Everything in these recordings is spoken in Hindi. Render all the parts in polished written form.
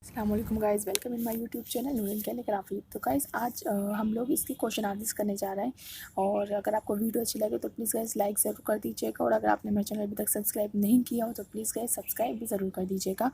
अस्सलाम वालेकुम guys, welcome in my YouTube channel Noorin calligraphy. तो गाइस आज हम लोग इसकी क्वेश्चन आंसर्स करने जा रहे हैं। और अगर आपको वीडियो अच्छी लगे तो प्लीज़ गाइस लाइक ज़रूर कर दीजिएगा। और अगर आपने मेरे चैनल अभी तक सब्सक्राइब नहीं किया हो तो प्लीज़ गाइस सब्सक्राइब भी ज़रूर कर दीजिएगा।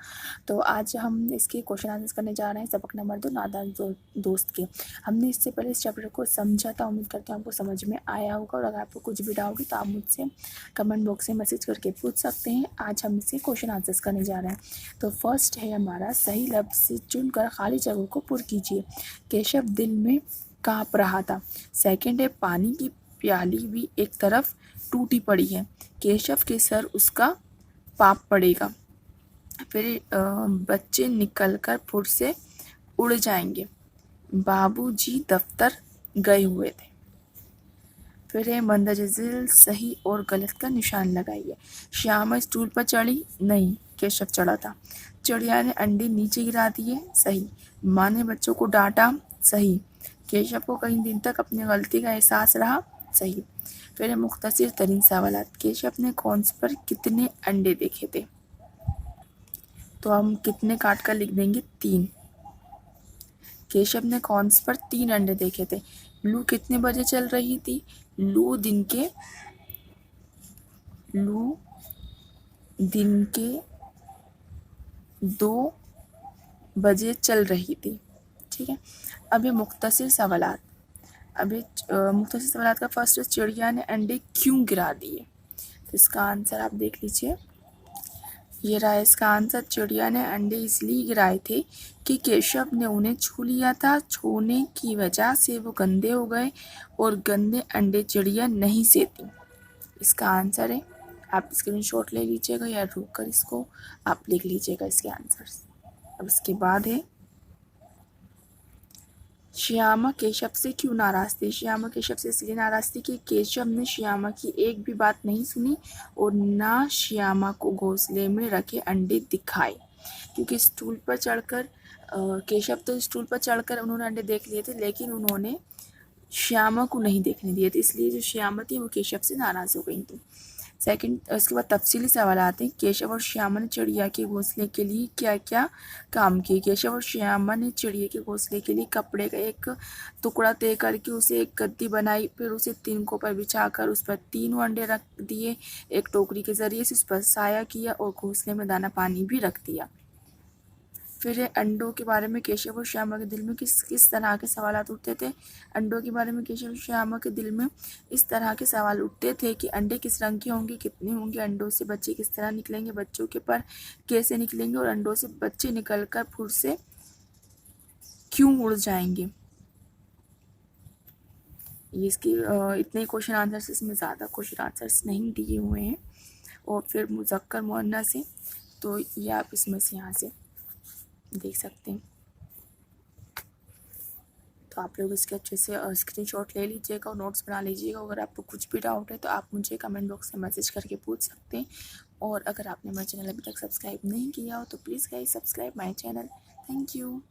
तो आज हम इसके क्वेश्चन आंसर्स करने जा रहे हैं सबक नंबर 2 नादान दोस्त के। हमने इससे पहले इस चैप्टर को समझा था, उम्मीद करते हैं आपको समझ में आया होगा। और अगर आपको कुछ भी डाउट है तो आप मुझसे कमेंट बॉक्स में मैसेज करके पूछ सकते हैं। आज हम इसके क्वेश्चन आंसर्स करने जा रहे हैं। तो फर्स्ट है हमारा, सही लफ्ज़ से चुनकर खाली जगह को पुर कीजिए। केशव दिल में काँप रहा था। सेकंड है, पानी की प्याली भी एक तरफ टूटी पड़ी है। केशव के सर उसका पाप पड़ेगा। फिर बच्चे निकलकर फुर से उड़ जाएंगे। बाबूजी दफ्तर गए हुए थे। फिर है, मंदरजिल सही और गलत का निशान लगाइए। श्यामा स्टूल पर चढ़ी, नहीं, केशव चढ़ा था। चिड़िया ने अंडे नीचे गिरा दिए, सही। माँ ने बच्चों को डांटा, सही। केशव को कई दिन तक अपनी गलती का एहसास रहा, सही। फिर है, मुख्तसर तरीन सवालात। केशव ने कौन पर कितने अंडे देखे थे? तो हम कितने काट कर लिख देंगे, 3। केशव ने कौन पर 3 अंडे देखे थे? लू कितने बजे चल रही थी? लू दिन के 2 बजे चल रही थी। ठीक है। अब ये मुख्तसर सवालात। मुख्तसर सवालात का फर्स्ट, चिड़िया ने अंडे क्यों गिरा दिए? तो इसका आंसर आप देख लीजिए, ये रहा इसका आंसर। चिड़िया ने अंडे इसलिए गिराए थे कि केशव ने उन्हें छू लिया था। छूने की वजह से वो गंदे हो गए और गंदे अंडे चिड़िया नहीं सेती। इसका आंसर है। आप स्क्रीनशॉट ले लीजिएगा या रुक कर इसको आप लिख लीजिएगा इसके आंसर्स। अब इसके बाद है, श्यामा केशव से क्यों नाराज थी? श्यामा केशव से इसलिए नाराज थी कि केशव ने श्यामा की एक भी बात नहीं सुनी और ना श्यामा को घोंसले में रखे अंडे दिखाए। क्योंकि स्टूल पर चढ़कर केशव तो स्टूल पर चढ़कर उन्होंने अंडे देख लिए थे, लेकिन उन्होंने श्यामा को नहीं देखने दिए थे। इसलिए जो श्यामा थी वो केशव से नाराज़ हो गई थी। सेकंड, उसके बाद तफसीली सवाल आते हैं। केशव और श्यामा ने चिड़िया के घोंसले के लिए क्या क्या काम किए? केशव और श्यामा ने चिड़िया के घोंसले के लिए कपड़े का एक टुकड़ा तय करके उसे एक गद्दी बनाई। फिर उसे तिनकों पर बिछाकर उस पर 3 अंडे रख दिए। एक टोकरी के जरिए से उस पर साया किया और घोंसले में दाना पानी भी रख दिया। फिर अंडों के बारे में केशव और श्यामा के दिल में किस किस तरह के सवाल उठते थे? अंडों के बारे में केशव और श्यामा के दिल में इस तरह के सवाल उठते थे कि अंडे किस रंग के होंगे, कितने होंगे, अंडों से बच्चे किस तरह निकलेंगे, बच्चों के पर कैसे निकलेंगे और अंडों से बच्चे निकलकर फुर से क्यों उड़ जाएंगे। ये इसके इतने क्वेश्चन आंसर्स, इसमें ज़्यादा क्वेश्चन आंसर्स नहीं दिए हुए हैं। और फिर मुज़क्कर मुअन्नस से, तो ये आप इसमें से यहाँ से देख सकते हैं। तो आप लोग इसके अच्छे से स्क्रीनशॉट ले लीजिएगा और नोट्स बना लीजिएगा। अगर आपको कुछ भी डाउट है तो आप मुझे कमेंट बॉक्स में मैसेज करके पूछ सकते हैं। और अगर आपने मेरा चैनल अभी तक सब्सक्राइब नहीं किया हो तो please guys subscribe my channel. Thank you.